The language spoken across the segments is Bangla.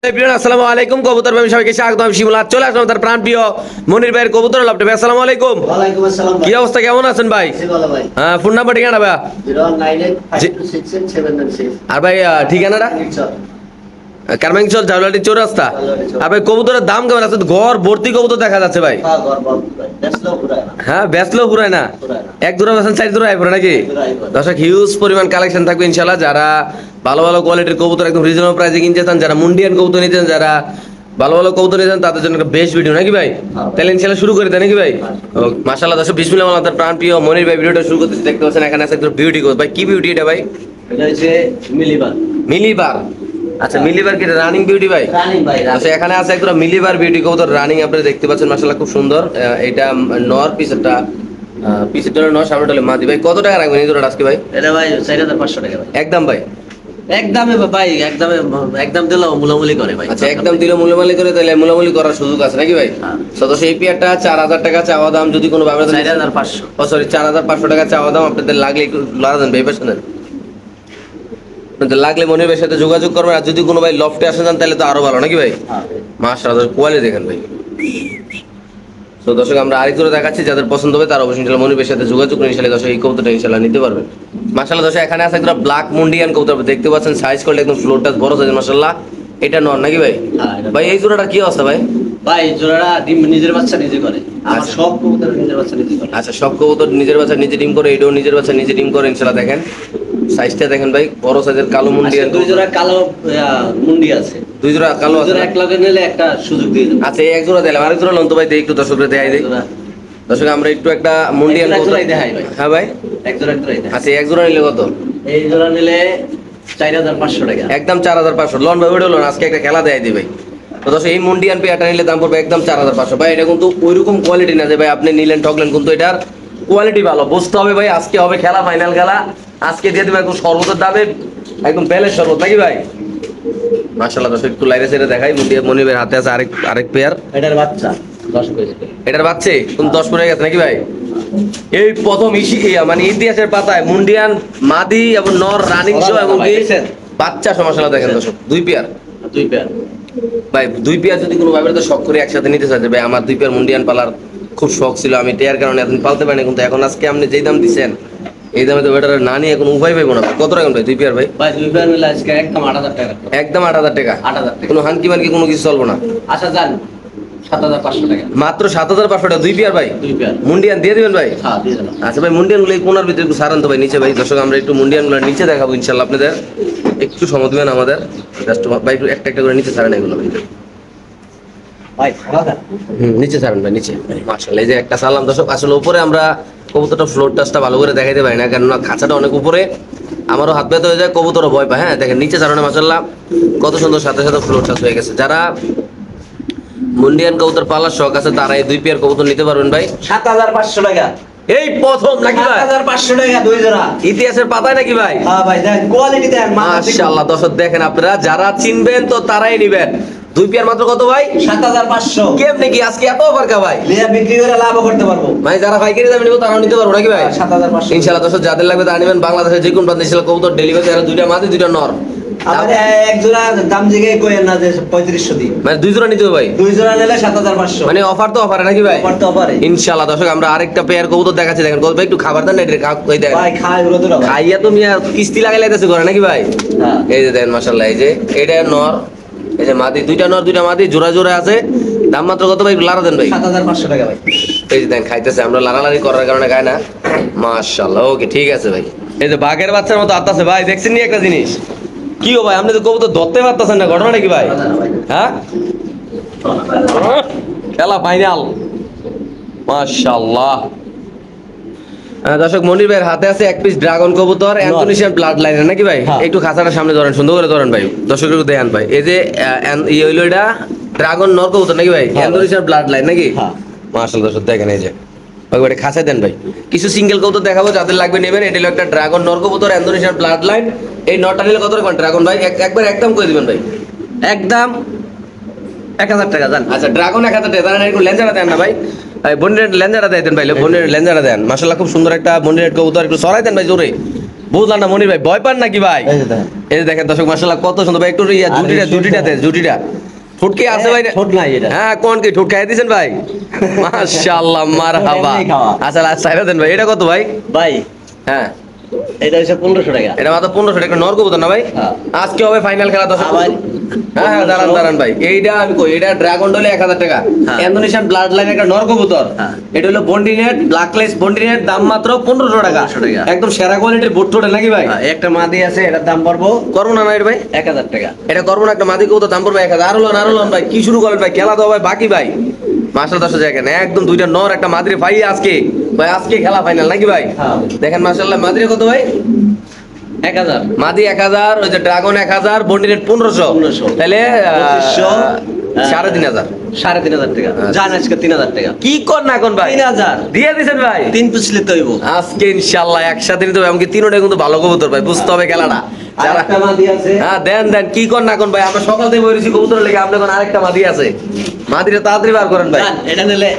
আসসালামু আলাইকুম কবুতর ভাই সবাইকে স্বাগত। আমি শিমুল চলে আসলাম তার প্রাণ প্রিয় মনির ভাইয়ের কবুতর লাভ। আসসালামু আলাইকুম। ওয়ালাইকুম আসসালাম কি অবস্থা, কেমন আছেন ভাই? জি ভালো ভাই। হ্যাঁ, ফোন নাম্বার ঠিকানা ভাই 09852687996 আর ভাই ঠিকানাটা কারমাইচল ঝাউলাটি চৌরাস্তা। আর ভাই কবুতরের দাম কেমন আছে? ঘর ভর্তি কবুতর দেখা যাচ্ছে ভাই। হ্যাঁ ঘর বল ভাই দেশলো পুরায় না হ্যাঁ বেচলেও পুরায় না, পুরায় না। এক জোড়া বেচেন চার জোড়া আইপড়ে নাকি? দর্শক হিউজ পরিমাণ কালেকশন থাকবে ইনশাল্লাহ। যারা ভালো ভালো কোয়ালিটির কবুতর একদম রিজনেবল প্রাইসে কিনতে চান, যারা মুন্ডিয়ান কবুতর নিতে চান, যারা ভালো ভালো কবুতর নিতে চান, তাদের জন্য একটা বেস্ট ভিডিও নাকি ভাই? তাহলে ইনশাল্লাহ শুরু করে দেয় নাকি ভাই? মাশাআল্লাহ দর্শক বিসমিল্লাহ বলে তার প্রাণ প্রিয় মনির ভাই ভিডিওটা শুরু করতেছি। দেখতে পাচ্ছেন এখানে আছে একটা বিউটি কবুতর। ভাই কি বিউটি এটা ভাই? এটা হচ্ছে মিলিবান মিলিবার। আচ্ছা মিলিবার কি রানিং বিউটি ভাই? রানিং ভাই আচ্ছা এখানে আছে একটা মিলিবার বিউটি কবুতর রানিং, আপনারা দেখতে পাচ্ছেন মাশাআল্লাহ খুব সুন্দর। এটা নর পিসেরটা পিসেরটা নর, সামনেটা হলো মাদি। ভাই কত টাকা রাখবেন এই জোড়াটা আজকে ভাই? এটা ভাই 4500 টাকা ভাই একদম ভাই একদমে ভাই একদম দিলেও মূলামূলি করে ভাই। আচ্ছা একদম দিলে মূল্যমালি করে, তাহলে মূল্যমালি করার সুযোগ আছে নাকি ভাই? হ্যাঁ। সদস্য এই পেয়ারটা 4000 টাকা চাওয়া দাম, যদি কোনো ভাবে 4500 ও সরি 4500 টাকা চাওয়া দাম। আপনাদের লাগলে একটু লড়া দেন ভাই, পেছনে আপনাদের লাগলে মনির ভাইয়ের সাথে যোগাযোগ করবেন। আর যদি কোনো ভাই লফটে আসে যান তাহলে তো আরো ভালো নাকি ভাই? হ্যাঁ মাশাআল্লাহ কোয়ালিটি দেখেন ভাই। তো দর্শক আমরা আরেক করে দেখাচ্ছি, যাদের পছন্দ হবে তারা অবশ্যই ইনশাআল্লাহ মনির ভাইয়ের সাথে যোগাযোগ করে ইনশাআল্লাহ দর্শক এই কবুতরটা ইনশাআল্লাহ নিতে পারবেন। মাশাআল্লাহ দর্শক এখানে আছে একটা ব্ল্যাক মুন্ডিয়ান কবুতর, দেখতে পাচ্ছেন সাইজ করলে একদম ফ্লোরটা বড় সাইজ মাশাআল্লাহ। এটা নর নাকি ভাই? হ্যাঁ, এটা ভাই এই জোড়াটা কি অবস্থা ভাই? ভাই জোড়াটা ডিম নিজের বাচ্চা নিজে করে। আমার আচ্ছা। সব কবুতর নিজের বাচ্চা নিজে করে। আচ্ছা সব কবুতর নিজের বাচ্চা নিজে ডিম করে, এটাও নিজের বাচ্চা নিজে ডিম করে ইনশাআল্লাহ। দেখেন সাইজটা দেখেন ভাই, বড় সাইজের কালো মুন্ডিয়ান। দুই জোড়া কালো মুন্ডি আছে। দুই জোড়া কালো দুই আছে জোড়া না? এক লগে নিলে একটা সুযোগ দিয়ে দেব। আচ্ছা এই এক জোড়া দিলাম, আরেক জোড়া লন তো ভাই দেই একটু দর্শকরা দেখাই দেই। দর্শক আমরা একটু একটা মুন্ডিয়ান এক কবুতর জোড়াই দেখাই ভাই। হ্যাঁ ভাই এক জোড়া দেখাই। আচ্ছা এক জোড়া নিলে কত? এই জোড়া নিলে 4500 টাকা। একদম 4500 লন ভাই, ওইটা লোন আজকে একটা খেলা দেয় দিই ভাই। তো দর্শক এই মুন্ডিয়ান পেয়ারটা নিলে দাম পড়বে একদম 4500 ভাই। এটা কিন্তু ওইরকম কোয়ালিটি না যে ভাই আপনি নিলেন ঠকলেন, কিন্তু এটার কোয়ালিটি ভালো বুঝতে হবে ভাই। আজকে হবে খেলা, ফাইনাল খেলা আজকে দিয়ে দেবে একদম শরবতের দামে, একদম বেলের শরবত নাকি ভাই? মাশাআল্লাহ দর্শক একটু লাইরে সেরে দেখাই। মনিবের হাতে আছে আরেক পেয়ার, এটার বাচ্চা 10 কেজি। এটার বাচ্চা কোন 10 পড়ে গেছে নাকি ভাই? এই প্রথম মানে ইতিহাসের পাতায় মুন্ডিয়ান মাদি এবং নর রানিং শো এবং কি বাচ্চা সমস্যা দেখেন দর্শক। দুই পেয়ার দুই পেয়ার ভাই, দুই পেয়ার যদি কোনো ভাবে তো শখ করে একসাথে নিতে চাইছে ভাই। আমার দুই পেয়ার মুন্ডিয়ান পালার খুব শখ ছিল, আমি টেয়ার কারণে এখন পালতে পারিনি, কিন্তু এখন আজকে আপনি যেই দাম দিচ্ছেন এই দামে তো বেটার না নিয়ে এখন উপায় পাইবো না। কত রাখেন ভাই দুই পেয়ার ভাই? ভাই দুই পেয়ার মিলে আজকে একদম 8000 টাকা। একদম 8000 টাকা। 8000 টাকা কোনো হানকি মানকি কোনো কিছু চলবো না। আচ্ছা যান 7500 টাকা। মাত্র 7500 টাকা দুই পেয়ার ভাই। দুই পেয়ার মুন্ডিয়ান দিয়ে দিবেন ভাই? হ্যাঁ দিয়ে দিলাম। আচ্ছা ভাই মুন্ডিয়ান গুলো এই কোনার ভিতরে একটু সারান তো ভাই নিচে ভাই। দর্শক আমরা একটু মুন্ডিয়ান গুলো নিচে দেখাবো ইনশাল্লাহ, আপনাদের একটু সময় দিবেন আমাদের। জাস্ট ভাই একটু একটা একটা করে নিচে সারান এগুলো ভাই। ভাই খাওয়া নিচে ছাড়েন ভাই নিচে। মাশাআল্লাহ এই যে একটা সালাম দর্শক। আসলে উপরে আমরা কবুতরটা ফ্লোর টাচটা ভালো করে দেখাইতে পারি না, কেননা খাঁচাটা অনেক উপরে, আমারও হাত ব্যথা হয়ে যায়, কবুতরও ভয় পায়। হ্যাঁ দেখেন নিচে ছাড়ানো মাশাআল্লাহ কত সুন্দর সাথে সাথে ফ্লোর টাচ হয়ে গেছে। যারা মুন্ডিয়ান কবুতর পালার শখ আছে তারা এই দুই পেয়ার কবুতর নিতে পারবেন ভাই 7500 টাকা। এই প্রথম নাকি ভাই? 7500 টাকা দুই জোড়া। ইতিহাসের পাতায় নাকি ভাই? হ্যাঁ ভাই দেন কোয়ালিটি দেন মাশাআল্লাহ দর্শক দেখেন, আপনারা যারা চিনবেন তো তারাই নিবেন। দুই পেয়ার মাত্র কত ভাই? 7500। কেমনে কি আজকে এত অফার কা ভাই? লিয়া বিক্রি করে লাভ করতে পারবো ভাই যারা পাইকারি দামে নিব তারাও নিতে পারবো নাকি ভাই? 7500 ইনশাআল্লাহ দর্শক যাদের লাগবে তারা নেবেন। বাংলাদেশের যে কোন প্রান্তে ইনশাআল্লাহ কবুতর ডেলিভারি দেয়, দুইটা মাদি দুইটা নর। আমাদের এক জোড়া দাম জিগে কইেন না যে 3500 দিই। মানে দুই জোড়া নিতে হবে ভাই? দুই জোড়া নিলে 7500। মানে অফার তো অফারে নাকি ভাই? অফার তো অফারে ইনশাআল্লাহ দর্শক আমরা আরেকটা পেয়ার কবুতর দেখাচ্ছি। দেখেন কত ভাই একটু খাবার দেন না এটা কই দেন ভাই খাই ওরা তো না ভাই। খাইয়া তো মিয়া কিস্তি লাগাই লাইতেছে করে নাকি ভাই? হ্যাঁ এই যে দেন মাশাআল্লাহ এই যে এটা নর, এই যে মাদি, দুইটা নর দুইটা মাদি জোড়া জোড়া আছে। দাম মাত্র কত ভাই? লারা দেন ভাই। 7500 টাকা ভাই। এই যে দেন খাইতেছে, আমরা লারালারি করার কারণে খায় না। মাশাআল্লাহ ওকে ঠিক আছে ভাই। এই যে বাঘের বাচ্চার মতো আত্মাছে ভাই, দেখছেন নি একটা জিনিস? কি ও ভাই আপনি তো কবুতর ধরতে পারতেছেন না, ঘটনা নাকি ভাই? হ্যাঁ খেলা ফাইনাল মাশাআল্লাহ। দর্শক মনির ভাইয়ের হাতে আছে এক পিস ড্রাগন কবুতর ইন্দোনেশিয়ান ব্লাড লাইনের নাকি ভাই? হ্যাঁ। একটু খাঁচাটা সামনে ধরেন, সুন্দর করে ধরেন ভাই, দর্শককে দেখান ভাই। এই যে ইয়ে হইলো এটা ড্রাগন নর কবুতর নাকি ভাই? ইন্দোনেশিয়ান ব্লাড লাইন নাকি? হ্যাঁ মাশাআল্লাহ দর্শক দেখেন এই যে একবারে খাঁচা দেন ভাই। কিছু সিঙ্গেল কবুতর দেখাবো, যাদের লাগবে নেবেন। এটা হলো একটা ড্রাগন নর কবুতর ইন্দোনেশিয়ান ব্লাড লাইন। এই নরটা নিলে কত রাখবেন ড্রাগন ভাই? একবার একদম করে দিবেন ভাই, একদম 1000 টাকা জান। আচ্ছা ড্রাগন 1000 টাকা। তারা একটু লেঞ্জাটা দেন না ভাই, বন্ডিনেট লেঞ্জাটা দেন ভাই, বন্ডিনেট লেঞ্জাটা দেন। মাশাআল্লাহ খুব সুন্দর একটা বন্ডিনেট কবুতর, একটু সরাই দেন ভাই জোরে। বুঝলাম না মনির ভাই, ভয় পান নাকি ভাই? এই যে দেখেন। এই যে দেখেন দর্শক মাশাআল্লাহ কত সুন্দর ভাই, একটু জুটিটা ঠুটকি আছে ভাই? ঠোঁট নাই এটা। হ্যাঁ, কোন কি ঠুট খাই দিয়েছেন ভাই? মাশাআল্লাহ, মারহাবা। এমনি খাওয়া। আচ্ছা লাস্ট সাইরা দেন ভাই, এটা কত ভাই? ভাই হ্যাঁ, এটা হচ্ছে 1500 টাকা। এটা মাত্র 1500 টাকা, নর কবুতর না ভাই? হ্যাঁ। আজকে হবে ফাইনাল খেলা দর্শক। আবার হ্যাঁ হ্যাঁ, দাঁড়ান ভাই, এইটা আমি কই, এটা ড্রাগন ডলে 1000 টাকা, হ্যাঁ। ইন্দোনেশিয়ান ব্লাড লাইন একটা নর কবুতর, হ্যাঁ। এটা হলো বন্ডিনেট ব্ল্যাকলেস বন্ডিনেট, দাম মাত্র 1500 টাকা। 1500 টাকা। একদম সেরা কোয়ালিটির বুট টোটে নাকি ভাই? একটা মাদি আছে, এটার দাম পড়বো করবো না এটা ভাই? 1000 টাকা। এটা করবো না, একটা মাদি কবুতর দাম পড়বে 1000। আরো লন ভাই, কি শুরু করেন ভাই, খেলা তো ভাই বাকি ভাই। মাস্টার 10 দেখেন, একদম দুইটা নর একটা মাদিরে ভাই, আজকে ভাই আজকে খেলা ফাইনাল নাকি ভাই? হ্যাঁ। দেখেন মাশাআল্লাহ, মাদিরে কত ভাই? 1000। মাদি 1000, ওই যে ড্রাগন 1000, বন্ডিনেট 1500, তাহলে 2500, 3500। 3500 টাকা। আচ্ছা। জান আজকে 3000 টাকা। কি কর না কোন ভাই? 3000 দিয়ে দিছেন ভাই? 3 পুছলে তো হইব। আজকে ইনশাআল্লাহ একসাথে নিতে হবে, এমনকি তিনটা কিন্তু ভালো কবুতর ভাই, বুঝতে হবে খেলাটা। আর যারা একটা মাদি আছে। হ্যাঁ দেন কি কর না কোন ভাই, আমরা সকাল থেকে বলেছি কবুতর লেগে, আপনি কোন আরেকটা মাদি আছে, মাদিটা তাড়াতাড়ি বার করেন ভাই। জান এটা নিলে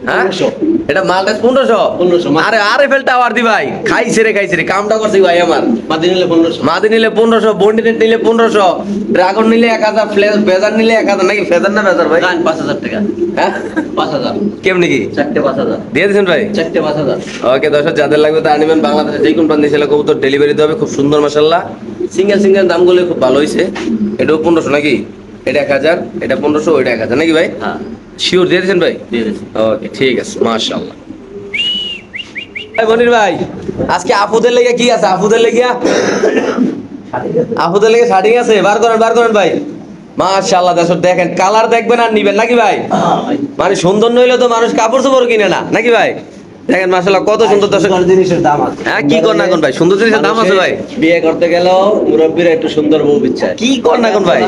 হ্যাঁ 1500 এটা মালটা 1500। 1500 আরে আরে ফেলটা আবার দি ভাই, খাইছে রে কামটা করছি ভাই আমার। মাদি নিলে 1500। মাদি নিলে 1500, বন্ডিনেট নিলে 1500, ড্রাগন নিলে 1000, ফেজার নিলে 1000 নাকি? ফেজার না ফেজার ভাই? জান 5000 টাকা। হ্যাঁ 5000। কেমনি কি? চারটে 5000। দিয়ে দিছেন ভাই? চারটে 5000। ওকে দর্শক, যাদের লাগবে তারা নেবেন, বাংলাদেশে যে কোন প্রান্তে ছেলে কবুতর ডেলিভারি দিতে হবে, খুব সুন্দর মাশাআল্লাহ। সিঙ্গেল দামগুলো খুব ভালো হইছে। এটাও 1500 নাকি? এটা 1000, এটা 1500, ওইটা 1000 নাকি ভাই? হ্যাঁ শিওর দিয়ে দিয়েছেন ভাই? দিয়ে দিছি। ওকে ঠিক আছে, মাশাআল্লাহ। ভাই মনির ভাই, আজকে আপুদের লেগে কি আছে? আপুদের লেগে শাড়ি আছে, বার করেন ভাই। মাশাআল্লাহ দর্শক দেখেন, কালার দেখবেন আর নিবেন নাকি ভাই? মানে সুন্দর নইলে তো মানুষ কাপড় চোপড় কিনে না নাকি ভাই? দেখেন মাশাআল্লাহ কত সুন্দর দর্শক। সুন্দর জিনিসের দাম আছে। হ্যাঁ, কি কর না কোন ভাই, সুন্দর জিনিসের দাম আছে ভাই। বিয়ে করতে গেলেও মুরব্বীরা একটু সুন্দর বউ চায়। কি কর না কোন ভাই?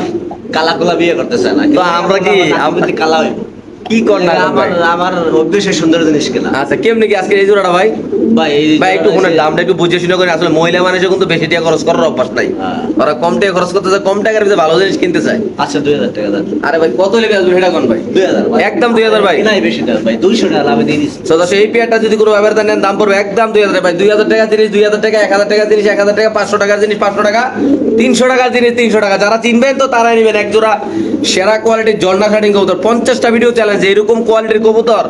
কালা কোলা বিয়ে করতে চায় না। তো আমরা কি আমরা কালা হইব। কি কর না কোন ভাই? আমার অভ্যেসে সুন্দর জিনিস কেনা। আচ্ছা কেমনি কি আজকে এই জোড়াটা ভাই? ভাই একটু কোন দামটা একটু বুঝে শুনে করে, আসলে মহিলা মানুষের কিন্তু বেশি টাকা খরচ করার অভ্যাস নাই। হ্যাঁ। ওরা কম টাকা খরচ করতে চায়, কম টাকার ভিতরে ভালো জিনিস কিনতে চায়। আচ্ছা 2000 টাকা দেন। আরে ভাই কত লেগে আসবে সেটা কোন ভাই? 2000 ভাই। একদম 2000 ভাই। নাই বেশি না ভাই, 200 টাকা লাভে দিয়ে দিছি। তো দর্শক, এই পেয়ারটা যদি কোনো ব্যবহার নেন দাম পড়বে একদম 2000 ভাই। 2000 টাকা জিনিস 2000 টাকা, 1000 টাকা জিনিস 1000 টাকা, 500 টাকার জিনিস 500 টাকা, 300 টাকার জিনিস 300 টাকা। যারা চিনবেন তো তারাই নেবেন এক জোড়া সেরা কোয়ালিটির জর্না শার্টিং কবুতর। 50টা ভিডিও চ্যালেঞ্জ, এরকম কোয়ালিটির কবুতর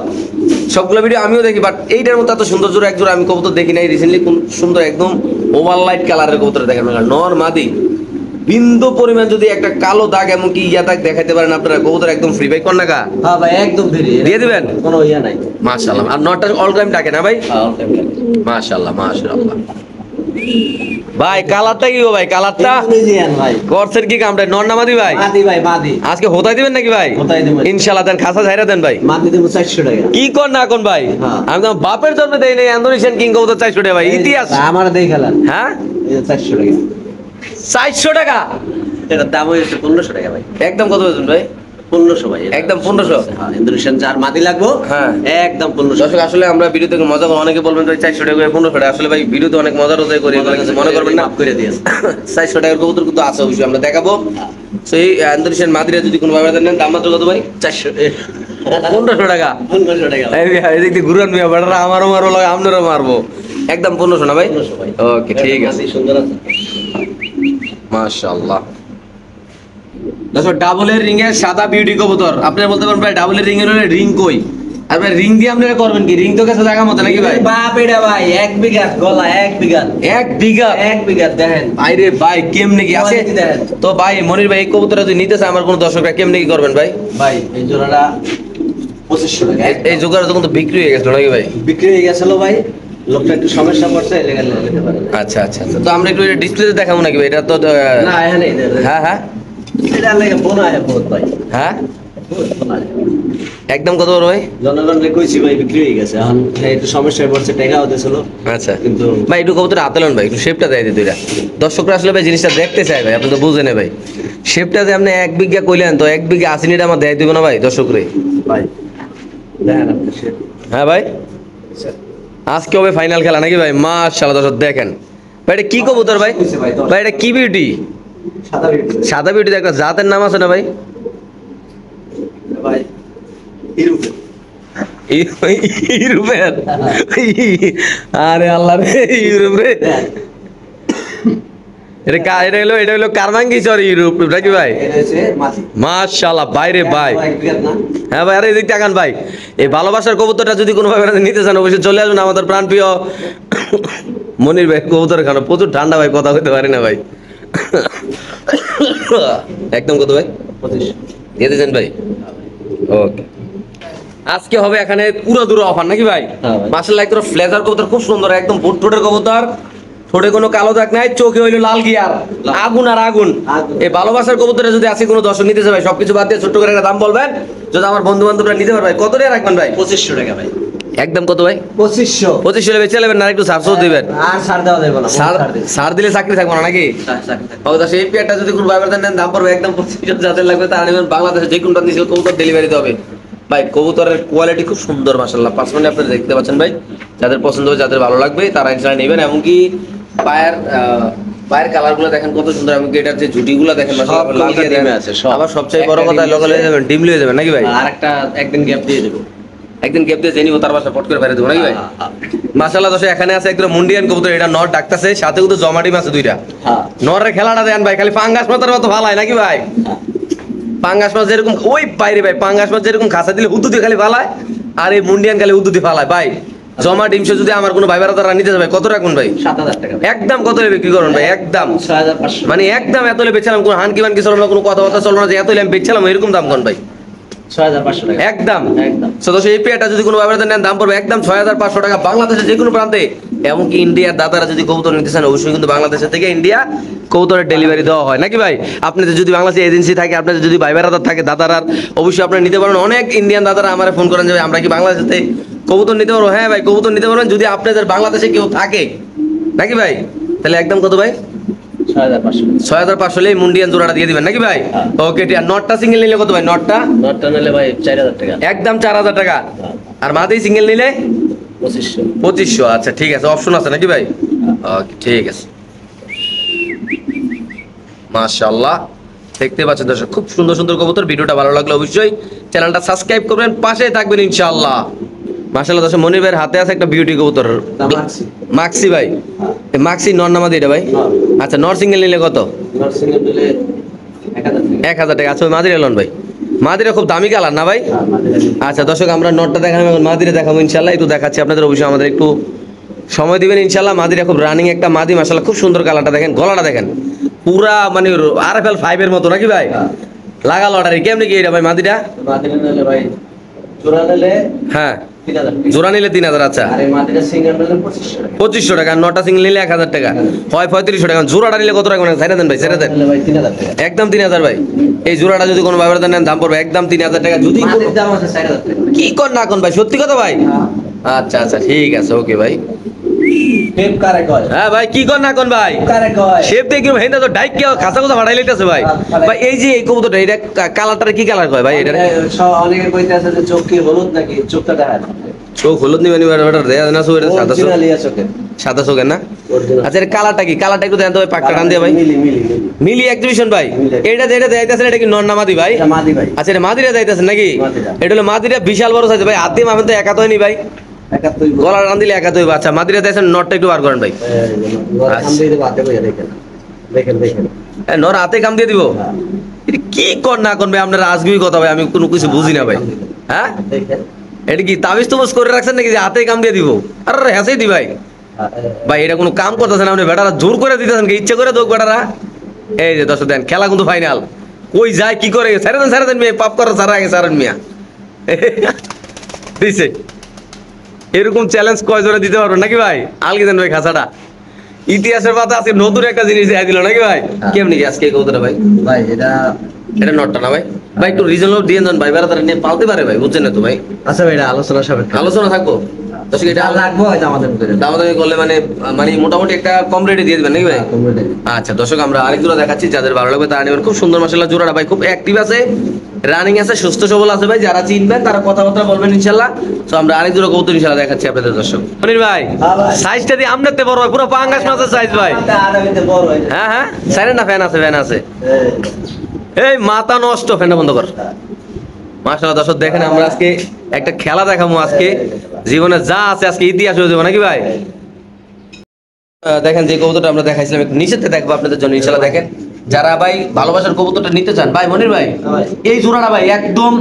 সবগুলো ভিডিও আমিও দেখি, বাট এইটার মতো এত সুন্দর জোড়া এক জোড়া আমি কবুতর দেখি নাই রিসেন্টলি। কোন সুন্দর একদম ওভারলাইট কালারের কবুতর দেখেন, নর মাদি বিন্দু পরিমাণ যদি একটা কালো দাগ এমনকি ইয়া দাগ দেখাইতে পারেন আপনারা, কবুতর একদম ফ্রি ভাই। কন্যাকা হ্যাঁ ভাই একদম ফ্রি দিয়ে দিবেন? কোনো ইয়া নাই। মাশাআল্লাহ। আর নটটা অল টাইম ডাকে না ভাই? হ্যাঁ অল টাইম লাগে। মাশাআল্লাহ। ভাই কালারটা কি গো ভাই? কালারটা ইন্দোনেশিয়ান ভাই। করছেন কি কামটা? নর না মাদি ভাই? মাদি ভাই মাদি। আজকে হোতাই দিবেন নাকি ভাই? হোতাই দেব। ইনশাআল্লাহ। দেন খাসা ঝাইরা দেন ভাই। মাদি দেব 400 টাকা। কি কর না কোন ভাই? হ্যাঁ। আমি তো বাপের জন্ম দেই নাই ইন্দোনেশিয়ান কিং কবুতর 400 টাকা ভাই, ইতিহাস। আমার দেই খেলান। হ্যাঁ এই যে 400 টাকা। 400 টাকা এটার দাম হইছে 1500 টাকা ভাই। একদম কত বলছেন ভাই? 1500 ভাই। একদম 1500? হ্যাঁ ইন্দোনেশিয়ান যার মাদি লাগবো হ্যাঁ। একদম 1500। দর্শক আসলে আমরা ভিডিওতে মজা করি, অনেকে বলবেন ভাই 400 টাকা 1500 টাকা, আসলে ভাই ভিডিওতে অনেক মজার রোজাই করি, এগুলো কিছু মনে করবেন না। মাফ করে দিয়েছে। 400 টাকার কবুতর কিন্তু আছে, অবশ্যই আমরা দেখাবো। সেই ইন্দোনেশিয়ান মাদিরা যদি কোনো ভাবে নেন দাম মাত্র কত ভাই? 400 1500 টাকা। 1500 টাকা ভাই। এদিক দিয়ে ঘুরান মিয়া, বেটারা আমারও মারবো লাগে, আপনারও মারবো। একদম 1500 না ভাই? 1500 ভাই। ওকে ঠিক আছে, মাদি সুন্দর আছে। মাশাআল্লাহ। দর্শক ডাবলের রিং এর সাদা বিউটি কবুতর, আপনারা বলতে পারেন ভাই ডাবলের রিং এর হলে রিং কই? আর ভাই রিং দিয়ে আপনারা করবেন কি? রিং তো কাছে জায়গা মতো নাকি ভাই? বাপ এটা ভাই 1 বিঘা গলা 1 বিঘা 1 বিঘা 1 বিঘা দেখেন। আরে ভাই কেমনে কি আছে? Quality দেখেন। তো ভাই মনির ভাই এই কবুতরটা যদি নিতে চায় আমার কোনো দর্শকরা, কেমনে কি করবেন ভাই? ভাই এই জোড়াটা 2500 টাকা। এই জোগাড় তো কিন্তু বিক্রি হয়ে গেছিল নাকি ভাই? বিক্রি হয়ে গেছিল ভাই, লোকটা একটু সমস্যা পড়ছে লেগে নিতে পারে না। আচ্ছা। তো আমরা একটু ডিসপ্লেতে দেখাবো নাকি ভাই? এটা তো না এখানে হ্যাঁ এটা লাগে বোনা হয় বহুত ভাই। হ্যাঁ বহুত বোনা হয়। একদম কত বড় ভাই? জনগণকে কইছি ভাই বিক্রি হয়ে গেছে, এখন একটু সমস্যায় পড়ছে, টাকা হতেছিল আচ্ছা কিন্তু ভাই একটু কবুতর আতলেন ভাই, একটু শেপটা দেয় দুইটা। দর্শকরা আসলে ভাই জিনিসটা দেখতে চায় ভাই, আপনি তো বুঝেন ভাই। শেপটা যে আপনি 1 বিঘা কইলেন, তো 1 বিঘা আসিনিটা আমার দেয় দিব না ভাই দর্শকরে? ভাই দেখেন আপনি সে হ্যাঁ ভাই, আজকে হবে ফাইনাল খেলা নাকি ভাই? মাশাআল্লাহ দর্শক দেখেন ভাই, এটা কি কবুতর ভাই? ভাই এটা কি বিউটি? সাদা বিক্রি সাদা বিউটি, একটা জাতের নাম আছে না ভাই? ভাই হিরু ইউরোপের আরে আল্লাহ রে ইউরোপ রে এটা হলো কারমাঙ্গি চর ইউরোপ নাকি ভাই এটা হচ্ছে মাছি মাশাআল্লাহ ভাই রে ভাই না হ্যাঁ ভাই আরে এদিক তাকান ভাই এই ভালোবাসার কবুতরটা যদি কোনো ভাবে নিতে চান অবশ্যই চলে আসুন আমাদের প্রাণপ্রিয় মনির ভাই কবুতর খানো প্রচুর ঠান্ডা ভাই কথা বলতে পারি না ভাই একদম কত ভাই 25 দিয়ে দিয়েছেন ভাই ওকে আজকে হবে এখানে পুরো দূর অফার নাকি ভাই হ্যাঁ ভাই। মাশাআল্লাহ একদম ফ্লেজার কবুতর খুব সুন্দর একদম বুট ঠোঁটের কবুতর ঠোঁটে কোনো কালো দাগ নাই চোখে হইলো লাল গিয়ার আগুন আর আগুন আগুন। এই ভালোবাসার কবুতরে যদি আজকে কোনো দর্শক নিতে চায় ভাই সবকিছু বাদ দিয়ে ছোট্ট করে একটা দাম বলবেন যদি আমার বন্ধু বান্ধবরা নিতে পারবে কত টাকা রাখবেন ভাই 2500 টাকা ভাই একদম কত ভাই 2500 25 বেচে নেবেন না একটু সার্ভিস দিবেন আর ছাড় দেওয়া যাবে না সার দিলে চাকরি থাকবো না নাকি সেই পেয়ারটা যদি কোনো ভাইবার দেন দাম পড়বে একদম 25 যাদের লাগবে তারা নেবেন বাংলাদেশে যে কোনটা নিচে কবুতর ডেলিভারি হবে ভাই কবুতরের কোয়ালিটি খুব সুন্দর মাশাআল্লাহ পার্সোনালি আপনারা দেখতে পাচ্ছেন ভাই যাদের পছন্দ হবে যাদের ভালো লাগবে তারা ইনশাআল্লাহ নেবেন এমনকি পায়ের কালারগুলো দেখেন কত সুন্দর এমনকি এটার যে ঝুটিগুলো দেখেন মাশাআল্লাহ সব লাল দিয়ে ডিমে দেন আছে, সব। আবার সবচেয়ে বড় একটা কথা ডিম লোকাল হয়ে যাবেন ডিমলি হয়ে যাবেন নাকি ভাই আর একটা একদিন গ্যাপ দিয়ে দেবো একদিন গ্যাপ দিয়ে জেনিও তার বাসা পট করে ফেলে দেবো নাকি ভাই মাশাআল্লাহ দোষে এখানে আছে একদম মুন্ডিয়ান কবুতর এটা নর ডাকতেছে সাথে কিন্তু জমাটি মাছ দুইটা হ্যাঁ নরের খেলাটা দেন ভাই খালি পাঙ্গাস মাছের মতো ভালো হয় নাকি ভাই পাঙ্গাস মাছ যেরকম ওই বাইরে ভাই পাঙ্গাস মাছ যেরকম খাসা দিলে হুদু দিয়ে খালি ফালায় আর এই মুন্ডিয়ান খালি হুদু দিয়ে ফালায় ভাই জমা ডিমসে যদি আমার কোনো ভাই বেড়াতারা নিতে যাবে কত রাখুন ভাই 7000 টাকা একদম কত বিক্রি করুন ভাই একদম 6500 মানে একদম এত বেচছিলাম কোনো হানকি মানকি চলো না কোনো কথাবার্তা চলো না যে এত আমি বেচছিলাম এরকম দাম কোন ভাই 6500 টাকা একদম একদম সদস্য এই পেয়ারটা যদি কোনো ব্যবহার নেন দাম পড়বে একদম 6500 টাকা বাংলাদেশের যে কোনো প্রান্তে এমনকি ইন্ডিয়ার দাদারা যদি কবুতর নিতে চান অবশ্যই কিন্তু বাংলাদেশের থেকে ইন্ডিয়া কবুতরের ডেলিভারি দেওয়া হয় নাকি ভাই আপনাদের যদি বাংলাদেশে এজেন্সি থাকে আপনাদের যদি ভাই বেড়াদার থাকে দাদারার অবশ্যই আপনারা নিতে পারেন অনেক ইন্ডিয়ান দাদারা আমার ফোন করেন যে ভাই, আমরা কি বাংলাদেশে কবুতর নিতে পারবো হ্যাঁ ভাই কবুতর নিতে পারবেন যদি আপনাদের বাংলাদেশে কেউ থাকে নাকি ভাই তাহলে একদম কত ভাই 6500 6500 হলে মুন্ডিয়ান জোড়াটা দিয়ে দিবেন নাকি ভাই ওকে ঠিক আছে নটটা সিঙ্গেল নিলে কত ভাই নটটা নটটা নিলে ভাই 4000 টাকা একদম 4000 টাকা আর মাদি সিঙ্গেল নিলে 2500 2500 আচ্ছা ঠিক আছে অপশন আছে নাকি ভাই ওকে ঠিক আছে মাশাআল্লাহ দেখতে পাচ্ছেন দর্শক খুব সুন্দর সুন্দর কবুতর ভিডিওটা ভালো লাগলে অবশ্যই চ্যানেলটা সাবস্ক্রাইব করবেন পাশেই থাকবেন ইনশাআল্লাহ মাশাআল্লাহ দর্শক মনির ভাইয়ের হাতে আছে একটা বিউটি কবুতর মাছি মাক্সি ভাই এই মাক্সি নর নামাদি এটা ভাই আচ্ছা নর সিঙ্গেল নিলে কত নার্সিং এর দিলে 1000 1000 টাকা টাকা আচ্ছা ওই মাদিরা লন ভাই মাদিরা খুব দামি কালার না ভাই আচ্ছা দর্শক আমরা নটটা দেখাবো এখন মাদিরা দেখাবো ইনশাআল্লাহ একটু দেখাচ্ছি আপনাদের অবশ্যই আমাদের একটু সময় দিবেন ইনশাআল্লাহ মাদিরা খুব রানিং একটা মাদি মাশাআল্লাহ খুব সুন্দর কালারটা দেখেন গলাটা দেখেন পুরা মানে RFL 5 এর মতো নাকি ভাই লাগা লটারি কেমনি কি এটা ভাই মাদিরা মাদিরা নিলে ভাই জোড়া নিলে হ্যাঁ 3000 টাকা জোড়া নিলে 3000 আচ্ছা আর এই মাদিরা সিঙ্গেল নিলে 2500 টাকা 2500 টাকা আর নটা সিঙ্গেল নিলে 1000 টাকা হয় 3500 টাকা জোড়াটা নিলে কত টাকা মানে ছেড়ে দেন ভাই ছেড়ে দেন নিলে ভাই 3000 টাকা একদম 3000 ভাই এই জোড়াটা যদি কোনো ভাবে নেন দাম পড়বে একদম 3000 টাকা যদি মাদির দাম আছে 4000 টাকা কি কর না কোন ভাই সত্যি কথা ভাই আচ্ছা আচ্ছা ঠিক আছে ওকে ভাই টেপ কারে কয় হ্যাঁ ভাই কি কর না কোন ভাই কারে কয় শেপ দিয়ে কি হেন্দা তো ডাইক কেউ খাসা খাসা ফাটাই লইতেছে ভাই ভাই এই যে এই কবুতরটা এটা কালারটা কি কালার কয় ভাই এটা অনেকে কইতে আছে যে চোখ কি হলুদ নাকি চোখটা দেখা চোখ হলুদ নিবে নিবে ওটা দেয়া না সো এটা সাদা চোখ অরিজিনাল ইয়া চোখে সাদা চোখের না অরিজিনাল আচ্ছা এর কালারটা কি কালারটা একটু দেন তো ভাই পাকটা টান দিয়ে ভাই মিলি মিলি মিলি মিলি এক্সিবিশন ভাই এটা যেটা যাইতাছে এটা কি নরনামাদি ভাই এটা মাদি ভাই আচ্ছা এটা মাদিরা যাইতাছে নাকি মাদিরা। এটা হলো মাদিরা বিশাল বড় সাইজ ভাই হাত দিয়ে মাপেন তো একা তো হয়নি ভাই 71 গলা টান দিলে একা তো হইব আচ্ছা মাদিরা যাইছেন নটটা একটু বার করেন ভাই কাম দিয়ে দেব হাতে বইয়া দেখেন দেখেন দেখেন নর হাতে কাম দিয়ে দিব হ্যাঁ, এটা কি কর না করবে আপনার আজগুবি কথা ভাই আমি কোনো কিছু বুঝি না ভাই হ্যাঁ দেখেন এটা কি তাবিজ তুমস করে রাখছেন নাকি যে হাতে কাম দিয়ে দিব আরে হ্যাঁসেই দি ভাই ভাই এটা কোনো কাম করতেছেন না আপনি বেটারা জোর করে দিতেছেন কি ইচ্ছে করে দোক বেটারা এই যে দর্শক দেন খেলা কিন্তু ফাইনাল কই যায় কি করে ছেড়ে দেন মেয়ে পাপ করার সারা আগে সারেন মিয়া দিছে এরকম চ্যালেঞ্জ কয় জোরে দিতে পারবেন নাকি ভাই আলগে দেন ভাই খাসাটা ইতিহাসের পাতা আজকে নতুন একটা জিনিস দেখাই দিল নাকি ভাই কেমনি কি আজকে এই কবুতরটা ভাই ভাই এটা নটটা না ভাই ভাই একটু রিজনেবল দিয়ে দেন ভাই বেড়া তারা নিয়ে পালতে পারে ভাই বুঝছেন না তো ভাই আচ্ছা ভাই এটা আলোচনা সাপেক্ষে আলোচনা থাকবো দর্শক এটা লাগবো হয়তো আমাদের ভিতরে দামাদামি করলে মানে মানে মোটামুটি একটা কম রেটে দিয়ে দেবেন নাকি ভাই কমপ্লিট আচ্ছা দর্শক আমরা আরেক জোড়া দেখাচ্ছি যাদের ভালো লাগবে তারা নেবেন খুব সুন্দর মাসাল্লাহ জোড়াটা ভাই খুব অ্যাক্টিভ আছে রানিং আছে সুস্থ সবল আছে ভাই যারা চিনবেন তারা কথাবার্তা বলবেন ইনশাল্লাহ তো আমরা আরেক জোড়া কবুতর ইনশাল্লাহ দেখাচ্ছি আপনাদের দর্শক মনির ভাই হ্যাঁ ভাই। সাইজটা দিয়ে আমনেতে বড় হয় পুরো পাঙ্গাস মাছের সাইজ ভাই আরামিতে বড় হয় হ্যাঁ হ্যাঁ সাইরেন না ফ্যান আছে এই মাথা নষ্ট ফ্যানটা বন্ধ কর মাশাআল্লাহ দর্শক দেখেন আমরা আজকে একটা খেলা দেখাবো আজকে জীবনে যা আছে আজকে ইতিহাস হয়ে যাবে নাকি ভাই দেখেন যে কবুতরটা আমরা দেখাইছিলাম একটু নিচেতে দেখবো আপনাদের জন্য ইনশাআল্লাহ দেখেন যারা ভাই ভালোবাসার কবুতরটা নিতে চান ভাই মনির ভাই এই জোড়াটা ভাই একদম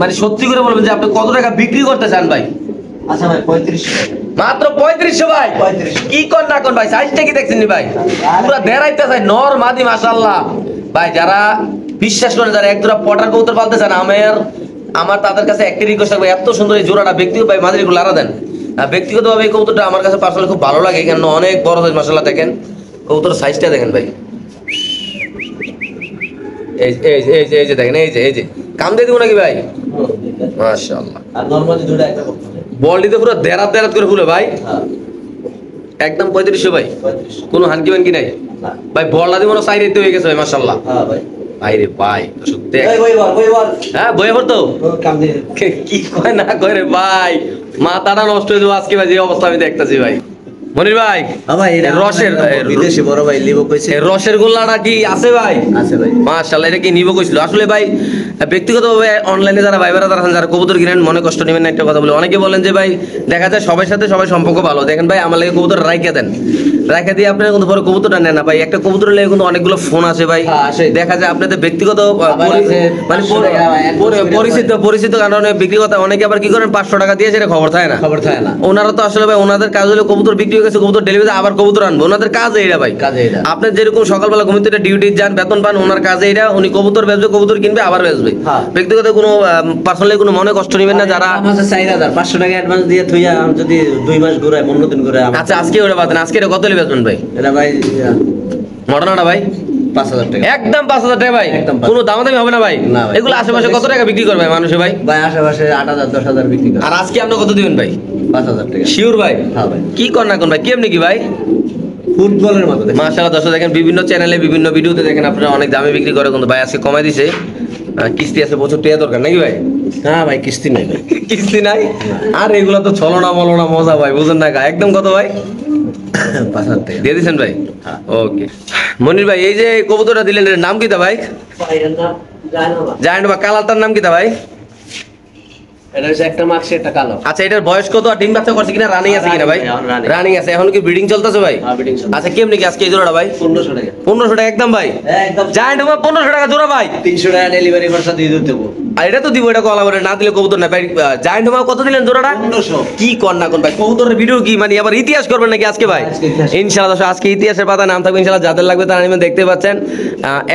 মানে সত্যি করে বলবেন যে আপনি কত টাকা বিক্রি করতে চান ভাই আচ্ছা ভাই 3500 মাত্র 3500 ভাই 3500 কি কর না কর ভাই সাইজটা কি দেখছেন নি ভাই পুরো দেড়াইতে চাই নর মাদি মাশাআল্লাহ ভাই যারা বিশ্বাস করেন যারা এক জোড়া পটার কবুতর পালতে চান আমার তাদের কাছে একটা রিকোয়েস্ট থাকবে এত সুন্দর এই জোড়াটা ব্যক্তিগত ভাই মাদির গুলো আলাদা দেন ব্যক্তিগতভাবে এই কবুতরটা আমার কাছে পার্সোনালি খুব ভালো লাগে এখানে অনেক বড় সাইজ মাশাআল্লাহ দেখেন কবুতর সাইজটা দেখেন ভাই এই যে দেখেন এই যে কাম দিয়ে দিব নাকি ভাই মাশাআল্লাহ আর নরমালি দুটো একটা করতে হবে বলটিতে পুরো দেরাত করে ফুলে ভাই হ্যাঁ একদম 3500 ভাই 3500 কোনো হানকি বানকি নাই না ভাই বলটা দিয়ে মনে সাইড হয়ে গেছে ভাই মাশাআল্লাহ হ্যাঁ ভাই ভাই রে ভাই সত্যি এই বল হ্যাঁ বইয়ে পড়তো কাম দিয়ে কি কয় না কয় রে ভাই মাথাটা নষ্ট হয়ে যাবে আজকে ভাই যে অবস্থা আমি দেখতেছি ভাই মনির ভাই ভাই এটা রসের বিদেশি বড় ভাই লিব কইছে রসের গোল্লাটা কি আছে ভাই আছে ভাই মাশাআল্লাহ এটা কি নিব কইছিল আসলে ভাই ব্যক্তিগতভাবে অনলাইনে যারা ভাইবারা যারা আছেন যারা কবুতর কিনেন মনে কষ্ট নেবেন না একটা কথা বলে অনেকে বলেন যে ভাই দেখা যায় সবার সাথে সবাই সম্পর্ক ভালো দেখেন ভাই আমার লাগে কবুতর রাইখা দেন রাইখা দিয়ে আপনারা কিন্তু পরে কবুতরটা নেন না ভাই একটা কবুতর লেগে কিন্তু অনেকগুলো ফোন আছে ভাই হ্যাঁ, আসে। দেখা যায় আপনাদের ব্যক্তিগত আছে, মানে 500 টাকা, 1 বছরের পরিচিত কারণে বিক্রি কথা অনেকে আবার কি করেন 500 টাকা দিয়ে সেটা খবর থাকে না খবর থাকে না ওনারা তো আসলে ভাই ওনাদের কাজ হলো কবুতর বিক্রি হয়ে গেছে কবুতর ডেলিভারি আবার কবুতর আনবো ওনাদের কাজ এইটা ভাই কাজে এটা আপনার যেরকম সকালবেলা ঘুমিয়ে থেকে ডিউটি যান বেতন পান ওনার কাজে এটা উনি কবুতর বেচবে কবুতর কিনবে আবার বেচবে হ্যাঁ। ব্যক্তিগত কোনো পার্সোনালি কোনো মনে কষ্ট নেবেন না যারা আমাদের 4000 500 টাকা অ্যাডভান্স দিয়ে থইয়া যদি 2 মাস ঘুরায় 15 দিন ঘুরায় আচ্ছা আজকে ওটা বাদেন আজকে এটা কত বেচবেন ভাই এটা ভাই মডার্নটা ভাই 5000 টাকা একদম 5000 টাকা ভাই একদম 5000 কোনো দামাদামি হবে না ভাই না ভাই। এগুলো আশেপাশে কত টাকা বিক্রি করবে মানুষে ভাই ভাই আশেপাশে 8000 10000 বিক্রি করে আর আজকে আপনি কত দিবেন ভাই 5000 টাকা শিওর ভাই হ্যাঁ ভাই কি কর না কোন ভাই কেমনি কি ভাই ফুটবলের মতো দেখেন। মাশাআল্লাহ দর্শক দেখেন বিভিন্ন চ্যানেলে বিভিন্ন ভিডিওতে দেখেন আপনারা অনেক দামে বিক্রি করে কিন্তু ভাই আজকে কমাই দিছে কিস্তি আছে প্রচুর টাকা দরকার নাকি ভাই হ্যাঁ ভাই কিস্তি নাই ভাই কিস্তি নাই আর এগুলো তো ছলনা মলনা মজা ভাই বুঝেন না একদম কত ভাই 5000 টাকা দিয়ে দিছেন ভাই হ্যাঁ। ওকে মনির ভাই এই যে কবুতরটা দিলেন এর নাম কি তা ভাই জায়ান্ট বা কালারটার নাম কি তা ভাই এটা হচ্ছে একটা মাক্সি একটা কালো আচ্ছা এটার বয়স কত আর ডিম বাচ্চা করছে কিনা রানিং আছে কিনা ভাই Running, রানিং আছে এখন কি ব্রিডিং চলতেছে ভাই হ্যাঁ, breeding চলতেছে। আচ্ছা কেমনি কি আজকে এই জোড়াটা ভাই 1500 টাকা 1500 টাকা একদম ভাই একদম জায়ান্ট বা 1500 টাকা জোড়া ভাই 300 টাকা ডেলিভারি খরচা দিয়ে দিতে হবে আর এটা তো দিব এটা কলা করে না দিলে কবুতর না ভাই জায়ান্ট মা কত দিলেন জোড়াটা 1500 কি কর না কোন ভাই কবুতরের ভিডিও কি মানে আবার ইতিহাস করবেন নাকি আজকে ভাই আজকে ইতিহাস। ইনশাআল্লাহ দর্শক, আজকে ইতিহাসের পাতা নাম থাকবে ইনশাআল্লাহ যাদের লাগবে তারা নেবেন দেখতে পাচ্ছেন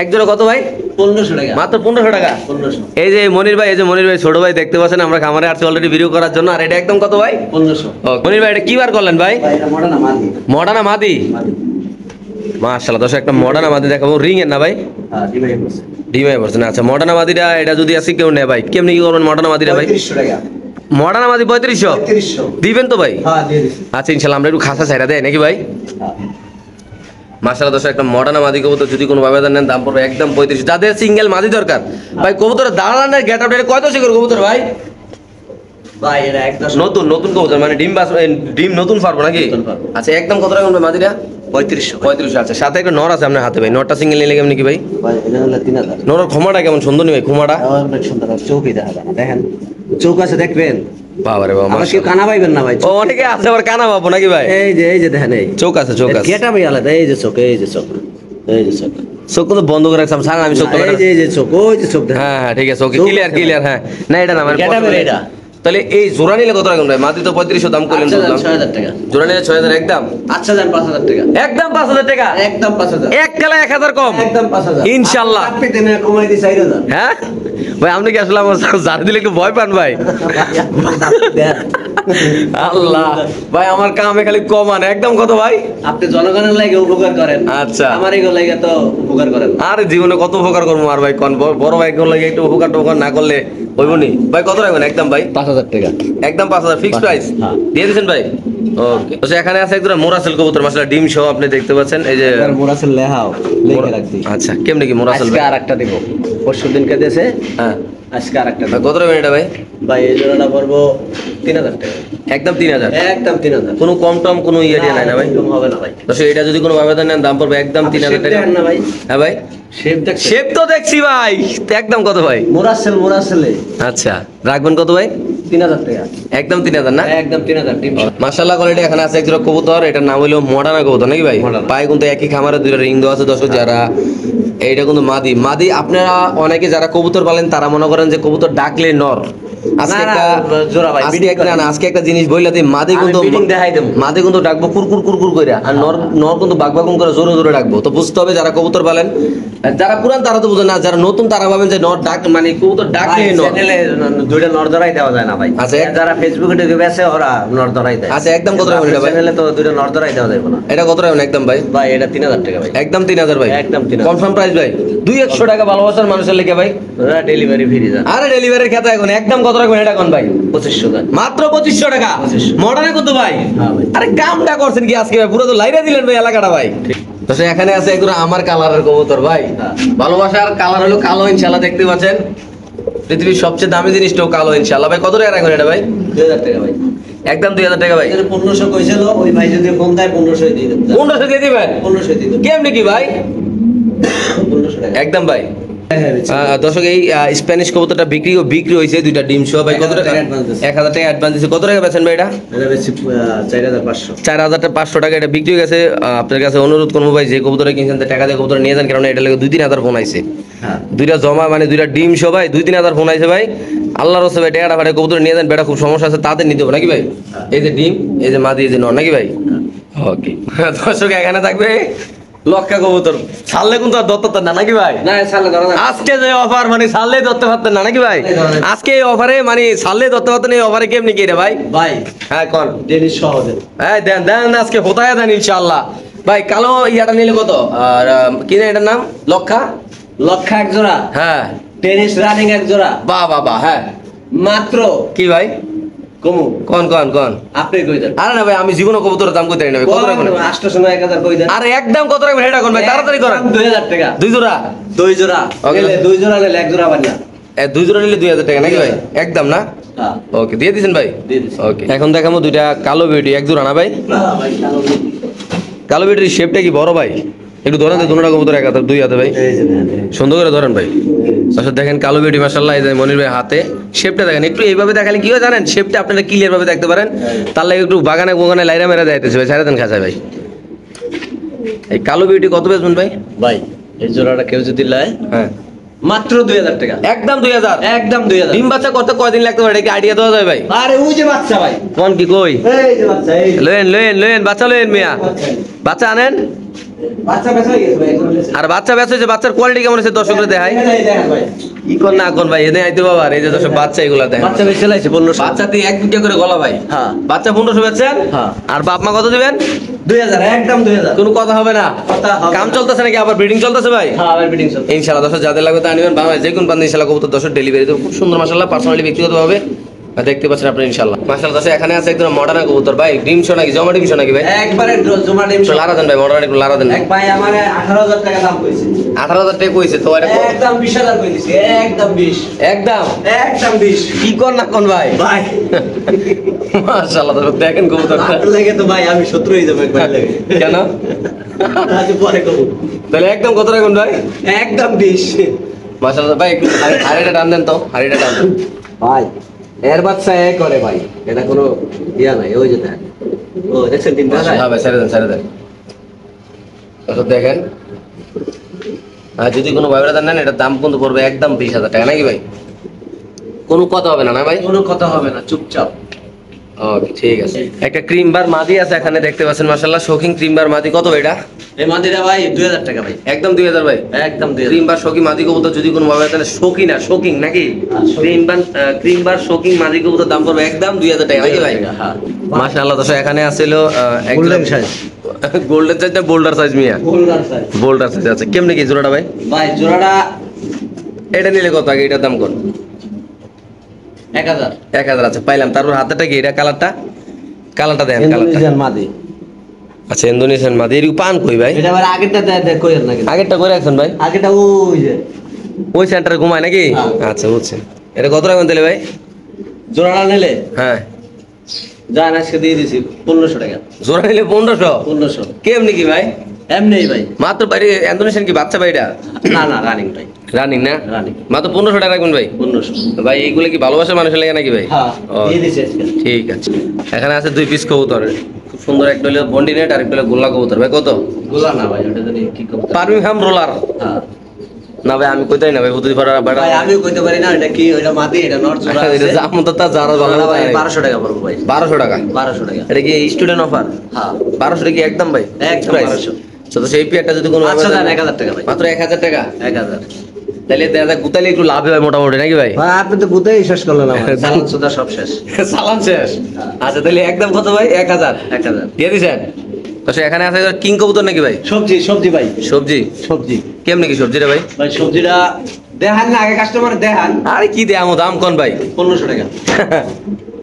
এক জোড়া কত ভাই 1500 টাকা মাত্র 1500 টাকা 1500 এই যে মনির ভাই ছোট ভাই দেখতে পাচ্ছেন আমরা খামারে আসছি অলরেডি ভিডিও করার জন্য আর এটা একদম কত ভাই 1500 ও, মনির ভাই এটা কি বার করলেন ভাই ভাই এটা মডার্ন মাদি মডার্না মাদি মাশাআল্লাহ দর্শক একটা মডার্না মাদি দেখাবো রিং এর না ভাই হ্যাঁ ডিভাইড করছে ডিমাই পারছেন আচ্ছা মডার্না মাদিটা এটা যদি আসি কেউ নেয় ভাই কেমনি কি করবেন মডার্না মাদিটা ভাই 3500 টাকা মডার্না মাদি 3500 3500 দিবেন তো ভাই হ্যাঁ দিয়ে দিছি আচ্ছা ইনশাআল্লাহ আমরা একটু খাসা ছাইরা দেয় নাকি ভাই হ্যাঁ মাশাআল্লাহ দর্শক একটা মডার্না মাদি কবুতর যদি কোনো ভাবে নেন দাম পড়বে একদম 35 যাদের সিঙ্গেল মাদি দরকার ভাই কবুতরের দাঁড়ানোর গেটআপ এটা কত শিখর কবুতর ভাই ভাই এটা একদম নতুন কবুতর মানে ডিম নতুন পারবো নাকি নতুন পারবো। আচ্ছা একদম কত টাকা মাদিটা 3500 35 আচ্ছা সাথে একটা নর আছে আপনার হাতে ভাই নরটা সিঙ্গেল নিলে কেমন কি ভাই ভাই এটা হলো 3000 নরের ক্ষমাটা কেমন সুন্দর নি ভাই ক্ষমাটা অনেক সুন্দর চৌকি দেখা যায় দেখেন চৌক আছে দেখবেন বাবা রে বাবা আবার কেউ কানা পাইবেন না ভাই ও অনেকে আছে আবার কানা পাবো নাকি ভাই এই যে দেখেন এই চোখ আছে গেটা ভাই আলাদা এই যে চোখ এই যে চোখ এই যে চোখ চোখ তো বন্ধ করে রাখলাম ছাড়া আমি চোখ এই যে চোখ ওই যে চোখ দেখেন হ্যাঁ ঠিক আছে ওকে চোখ ক্লিয়ার আছে। হ্যাঁ না এটা না মানে গেটা বের এটা তাহলে এই জোড়া নিলে কত টাকা ভাই মাটি তো 3500 দাম করলেন আচ্ছা বললাম 6000 টাকা জোড়া নিলে 6000 একদম আচ্ছা যান 5000 টাকা একদম 5000 টাকা একদম 5000 এক কালা 1000 কম একদম 5000 ইনশাআল্লাহ। আপনি দেন কমাই দিই 4000 হ্যাঁ ভাই আপনি কি আসলে আমার জার দিলে একটু ভয় পান ভাই আল্লাহ ভাই আমার কামে খালি কমান একদম কত ভাই আপনি জনগণের লাগে উপকার করেন আচ্ছা আমার এগুলো লাগে তো উপকার করেন না। আরে জীবনে কত উপকার করবো আর ভাই কোন বড় ভাই কোন লাগে একটু উপকার টোকার না করলে হইব নি ভাই কত রাখবেন একদম ভাই 5000 টাকা একদম 5000 ফিক্সড প্রাইস হ্যাঁ। দিয়ে দিয়েছেন ভাই ওকে তো এখানে আছে একদম মোরাসেল কবুতর মাসলা ডিম সহ আপনি দেখতে পাচ্ছেন এই যে এবার মোরাসেল লেহাও লিখে রাখছি আচ্ছা কেমনে কি মোরাসেল আজকে ভাই আরেকটা দেব পরশুদিনকে দেছে হ্যাঁ আজকে আরেকটা ভাই দেব কত রাখবেন এটা ভাই ভাই এই জোড়াটা পড়বো 3000 টাকা একদম 3000 একদম 3000 কোনো কম টম কোনো ইয়ে দিয়ে নাই না ভাই কম হবে না ভাই তো এটা যদি কোনো ভাবে দেন দাম পড়বে একদম আপনি 3000 শিখতে টাকা পারেন না ভাই হ্যাঁ ভাই শেপ দেখ, শেপ তো দেখছি ভাই, তো একদম কত ভাই? মোরাসেলে আচ্ছা, রাখবেন কত ভাই? 3000 টাকা, একদম 3000 না? একদম 3000 ডিম। মাশাআল্লাহ, কোয়ালিটি এখানে আছে একজোড়া কবুতর, এটার নাম হলো মডার্না কবুতর নাকি ভাই? মডার্না। পায়ে কিন্তু একই খামারে দুইটা রিং দেওয়া আছে দর্শক। যারা এইটা কিন্তু মাদি মাদি, আপনারা অনেকে যারা কবুতর পালেন তারা মনে করেন যে কবুতর ডাকলে নর। আজকে না, না, একটা জোড়া ভাই, আজকে breeding একটা করে। না, আজকে একটা জিনিস বইলা দিই, মাদি আমি কিন্তু breeding দেখাই দেবো। মাদি কিন্তু ডাকবো কুরকুর কুরকুর কইরা, আর নর নর কিন্তু বাগবাগুন করে জোরে জোরে ডাকবো। তো বুঝতে হবে যারা কবুতর পালেন, আর যারা পুরান তারা তো বুঝে না, যারা নতুন তারা ভাবেন যে নর ডাক মানে কবুতর ডাকলে ভাই, নর। চ্যানেলে দুইটা নরদরাই দেওয়া যায় না ভাই। আচ্ছা, যারা ফেসবুকে ঢুকে বেছে ওরা নরদরাই দেয়। আচ্ছা, একদম কত রাখবেন এটা ভাই? চ্যানেলে তো দুইটা নরদরাই দেওয়া যাবে না। এটা কত রাখবেন একদম ভাই? ভাই এটা 3000 টাকা ভাই, একদম 3000 ভাই, একদম 3000। কনফার্ম প্রাইস ভাই, 200 টাকা ভালোবাসার মানুষের লেগে ভাই। ওরা ডেলিভারি ফ্রি দেন। আরে ডেলিভারির খেতা এখন একদম কত রাখবেন এটা কোন ভাই? 2500 টাকা। মাত্র 2500 টাকা। 2500 মডার্নে কত ভাই? হ্যাঁ ভাই। আরে কামটা করছেন কি আজকে ভাই, পুরো তো লাইরা দিলেন ভাই এলাকাটা ভাই। তো সে এখানে আছে একদম আমার কালারের কবুতর ভাই। হ্যাঁ। ভালোবাসার কালার হলো কালো, ইনশাআল্লাহ দেখতে পাচ্ছেন পৃথিবীর সবচেয়ে দামি জিনিসটাও কালো ইনশাআল্লাহ। ভাই কত টাকা রাখবেন এটা ভাই? 2000 টাকা ভাই। একদম 2000 টাকা ভাই। এখানে 1500 কইছিল, ওই ভাই যদি ফোন দেয় 1500 দিয়ে দেব। 1500 দিয়ে দিবেন? 1500 দিয়ে দেব। কেমনি কি ভাই? 1500 টাকা। একদম ভাই। হ্যাঁ, হ্যাঁ, দর্শক এই স্প্যানিশ কবুতরটা বিক্রি হয়েছে দুইটা ডিম সহ ভাই। কত 1000 টাকা? টাকা advance দিয়েছে। 1000 টাকা অ্যাডভান্স দিয়েছে। কত টাকা বেচেন ভাই এটা? এটা বেশি 4500। 4500 টাকা এটা বিক্রি হয়ে গেছে। আপনার কাছে অনুরোধ করবো ভাই, যে কবুতরে কিনছেন টাকা দিয়ে কবুতর নিয়ে যান, কারণ এটা লেগে 2-3000 ফোন আইছে। হ্যাঁ। দুইটা জমা মানে দুইটা ডিম সহ ভাই 2-3000 ফোন আইছে ভাই। আল্লাহর রসে ভাই টাকাটা ভাড়া কবুতর নিয়ে যান, বেটা খুব সমস্যা আছে তাদের নিতে হবে নাকি ভাই? এই যে ডিম, এই যে মাদি, এই যে নর নাকি ভাই? ওকে। দর্শক এখানে থাকবে লক্কা কবুতর, ছাড়লে কিন্তু আর ধরতে না নাকি ভাই? না সালে ধরো না। আজকে যে অফার মানে ছাড়লেই ধরতে পারতেন না নাকি ভাই? আজকে এই অফারে মানে ছাড়লেই ধরতে পারতেন, এই অফারে কেমনি কি রে ভাই? ভাই হ্যাঁ কোন ডেলি সহজে। হ্যাঁ দেন দেন, আজকে হোতায় দেন ইনশাআল্লাহ ভাই। কালো ইয়াটা নিলে কত? আর কি না এটার নাম? লক্ষা। লক্ষ এক জোড়া, হ্যাঁ, টেনিস রানিং এক জোড়া, বাহ বাহ বাহ। হ্যাঁ, মাত্র কি ভাই? কমু কোন কোন কোন? আপনি কই দেন? আরে না ভাই, আমি জীবনে কবুতরের দাম কইতে না ভাই। কত রাখবেন? 800 1000 কই দেন? আরে একদম কত রাখবেন এটা কোন ভাই? তাড়াতাড়ি করেন। 2000 টাকা। দুই জোড়া? দুই জোড়া Okay. নিলে দুই জোড়া নিলে এক জোড়া বানিয়া। দুই জোড়া নিলে 2000 টাকা নাকি ভাই? একদম না? হ্যাঁ ওকে, দিয়ে দিছেন ভাই? দিয়ে দিছি। ওকে, এখন দেখাবো দুইটা কালো বিউটি, এক জোড়া না ভাই? ভাই কালো কালো বিউটির শেপটা কি বড় ভাই? একটু ধরেন তো, দুটোটা কবুতর এক হাতে দুই হাতে ভাই, এই যে দেখেন। সুন্দর করে ধরেন ভাই। আসলে দেখেন কালো বিউটি মাশাআল্লাহ, এই যে মনির ভাই হাতে শেপটা দেখেন, একটু এইভাবে দেখালে কি হয় জানেন, শেপটা আপনারা ক্লিয়ার ভাবে দেখতে পারেন। তার লাগে একটু বাগানে গোগানে লাইরা মেরা যাইতেছে ভাই, ছেড়ে দেন খাঁচায় ভাই। এই কালো বিউটি কত বেচবেন ভাই? ভাই এই জোড়াটা কেউ যদি লয় হ্যাঁ, মাত্র 2000 টাকা। একদম 2000। একদম 2000। ডিম বাচ্চা করতে কয়দিন লাগতে পারে, এটা কি আইডিয়া দেওয়া যায় ভাই? আরে ওই যে বাচ্চা ভাই, কোন কি কই? এই যে বাচ্চা, এই যে লয়েন লয়েন লয়েন, বাচ্চা লয়েন মিয়া, বাচ্চা আনেন। বাচ্চা বেচা হয়ে গেছে ভাই, এখন বেচে। আর বাচ্চা বেচা হয়েছে, বাচ্চার কোয়ালিটি কেমন আছে দর্শকরা দেখায়। এই দেখেন ভাই, কি কোন না কোন ভাই, এনে আইতে বাবা, আর এই যে দর্শক বাচ্চা এগুলা দেখেন। বাচ্চা বেচে লাইছে 1500। বাচ্চা দিয়ে এক দুটা করে গলা ভাই। হ্যাঁ। বাচ্চা 1500 বেচছেন? হ্যাঁ। আর বাপ মা কত দিবেন? 2000, একদম 2000। কোনো কথা হবে না। কথা হবে কাম না। চলতেছে নাকি আবার ব্রিডিং চলতেছে ভাই? হ্যাঁ আবার বিডিং চলছে। ইনশাআল্লাহ দর্শক যাদের লাগবে তা নিবেন। বাংলাদেশ যে কোন পান্তি ইনশাআল্লাহ কবুতর দর্শক ডেলিভারি দেব, খুব সুন্দর মাশাআল্লাহ, পার্সোনালি ব্যক্তিগতভাবে দেখতে পাচ্ছেন আপনি ইনশাআল্লাহ। মাশাআল্লাহ দর্শক এখানে আছে একদম মডার্ন কবুতর ভাই, ডিম শো নাকি জমা ডিম শো নাকি ভাই? একবারে জমা ডিম একটু লারা দেন ভাই, মডার্ন একটু লারা দেন। এক ভাই আমারে 18000 টাকা দাম কইছে। 18000 টাকা কইছে তো, এটা একদম 20000 কই দিছি, একদম 20। একদম একদম 20 কি কোন না কোন ভাই? ভাই মাশাআল্লাহ দর্শক দেখেন কবুতরটা আপনার লাগে তো ভাই আমি শত্রু হয়ে যাবো একবার লাগে। কেন? আজ পরে কব। তাহলে একদম কত রাখুন ভাই? একদম 20। মাশাআল্লাহ ভাই, একটু হাড়িটা টান দেন তো, হাড়িটা টান দেন। ভাই এর বাচ্চা এ করে ভাই, এটা কোনো ইয়া নাই, ওই যে দেখ। ও দেখছেন তিনটা হ্যাঁ ভাই, ছেড়ে দেন ছেড়ে দেন। দর্শক দেখেন, আর যদি কোনো ভাইরা নেন এটার দাম কিন্তু পড়বে একদম 20000 টাকা নাকি ভাই? কোনো কথা হবে না না ভাই? কোনো কথা হবে না, চুপচাপ। ওকে ঠিক আছে। একটা ক্রিম বার মাদি আছে এখানে দেখতে পাচ্ছেন মাশাআল্লাহ, শৌখিন ক্রিম বার মাদি। কত এটা? এই মাদিরা ভাই 2000 টাকা ভাই, একদম 2000 ভাই। একদম 2000। ক্রিম বার শৌখিন মাদি কবুতর যদি কোনো ভাবে তাহলে শৌখিন না শৌখিন নাকি? হ্যাঁ, শৌখিন। ক্রিম বার শৌখিন মাদি কবুতর দাম পড়বে একদম 2000 টাকা নাকি ভাই? হ্যাঁ মাশাআল্লাহ দর্শক এখানে আছিল Golden size। গোল্ডেন সাইজ না বোল্ডার সাইজ মিয়া? গোল্ডার সাইজ। বোল্ডার সাইজ আছে। কেমনে কি জোড়াটা ভাই? ভাই জোড়াটা এটা নিলে কত আগে, এটার দাম কত? 1000। 1000 আছে, পাইলাম। তারপর হাতেটা কি, এটা কালারটা কালারটা দেন, কালারটা। ইন্দোনেশিয়ান মাদি। আচ্ছা ইন্দোনেশিয়ান মাদি, এর পান কই ভাই? এটা আবার আগেরটা দেখ কইেন না কিন্তু। আগেরটা করে রাখছেন ভাই? আগেরটা ওই যে ওই সেন্টারে ঘুমায় নাকি? হ্যাঁ। আচ্ছা বুঝছেন। এটা কত রাখবেন তাহলে ভাই? জোড়াটা নিলে হ্যাঁ, জান আজকে দিয়ে দিছি 1500 টাকা। জোড়া নিলে 1500। 1500। কেমনি কি ভাই? এমনি ভাই। মাত্র বাইরে ইন্দোনেশিয়ান কি বাচ্চা ভাই এটা? না না রানিং ভাই, রানিং না? রানিং মাত্র 1500 টাকা রাখবেন ভাই। 1500। ভাই এইগুলো কি ভালোবাসার মানুষের লাগে নাকি ভাই? হ্যাঁ ও, দিয়ে দিছি আজকে। ঠিক আছে। এখানে আছে 2 পিস কবুতর, খুব সুন্দর। একটা হলো বন্ডিনেট আর একটা হলো গোল্লা কবুতর। ভাই কত? গোলা না ভাই, ওটা জানি কি কবুতর। বার্মিংহাম রোলার হ্যাঁ না ভাই, আমি কইতাই না ভাই, বুদ্ধি পাড়া বাড়া। ভাই আমিও কইতে পারি না এটা কি, ওটা মাটি, এটা নট জোড়া আছে। এটা জামু তো তা যারা ভালো জোড়া ভাই ভাই 1200 টাকা পড়বে ভাই। 1200 টাকা। 1200 টাকা। এটা কি স্টুডেন্ট অফার? হ্যাঁ 1200 টাকা কি একদম ভাই? একদম Price? 1200। তো সেই পিয়ারটা যদি কোনো আচ্ছা দেন 1000 টাকা ভাই। মাত্র 1000 টাকা, 1000। তাহলে দাদা গুতালে একটু লাভ হয় মোটামুটি নাকি ভাই? ভাই আপনি তো গুতাই শেষ করলেন আমার। সালান সুদা সব শেষ। সালাম শেষ। আচ্ছা তাহলে একদম কত ভাই? 1000 1000। দিয়ে দিছেন। তো এখানে আছে কিং কবুতর নাকি ভাই? সবজি সবজি ভাই, সবজি সবজি কেমনে কি সবজি রে ভাই? ভাই। সবজিটা দেখান না আগে, কাস্টমার দেখান। আরে কি দাম, দাম কোন ভাই? 1500 টাকা।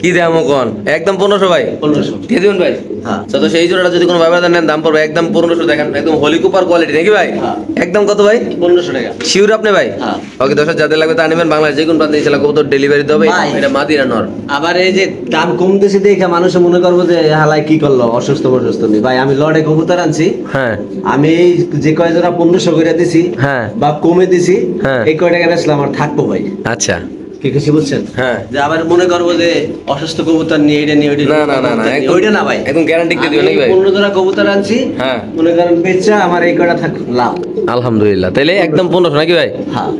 কি দাম কোন? একদম 1500 ভাই। 1500। দিয়ে দিবেন ভাই। হ্যাঁ তো সেই জোড়াটা যদি কোনো ভাবে নেন দাম পড়বে একদম 1500। দেখেন একদম হোলি কুপার কোয়ালিটি নাকি ভাই? হ্যাঁ। একদম কত ভাই? 1500 টাকা। শিওর আপনি ভাই? হ্যাঁ। ওকে 10,000 যাদের লাগবে তা নেবেন। বাংলাদেশ যে কোন প্রান্তে ইনশাআল্লাহ কবুতর ডেলিভারি দেবে। ভাই। এটা মাদিরা নর। আবার এই যে দাম কমতেছে দেখে মানুষে মনে করবো যে হালাই কি করলো, অসুস্থ অসুস্থ নেই ভাই। আমি লড়ে কবুতর আনছি, হ্যাঁ আমি এই যে কয় জোড়া 1500 করে দিছি, হ্যাঁ বা কমে দিছি, হ্যাঁ। এই কয় টাকা বেচলে আমার থাকবো ভাই। আচ্ছা কি কিছু বুঝছেন? হ্যাঁ। যে আবার মনে করবো যে অসুস্থ কবুতর নিয়ে এটা নিয়ে ওইটা না না না না নিয়ে, ওইটা না ভাই। একদম গ্যারান্টি দিয়ে দিবেন নাকি ভাই? 15 জোড়া কবুতর আনছি, হ্যাঁ মনে করেন বেচা আমার এই কয়টা থাক লাভ। আলহামদুলিল্লাহ, তাহলে একদম 1500 নাকি ভাই? হ্যাঁ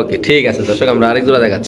ওকে ঠিক আছে দর্শক, আমরা আরেক জোড়া দেখাচ্ছি।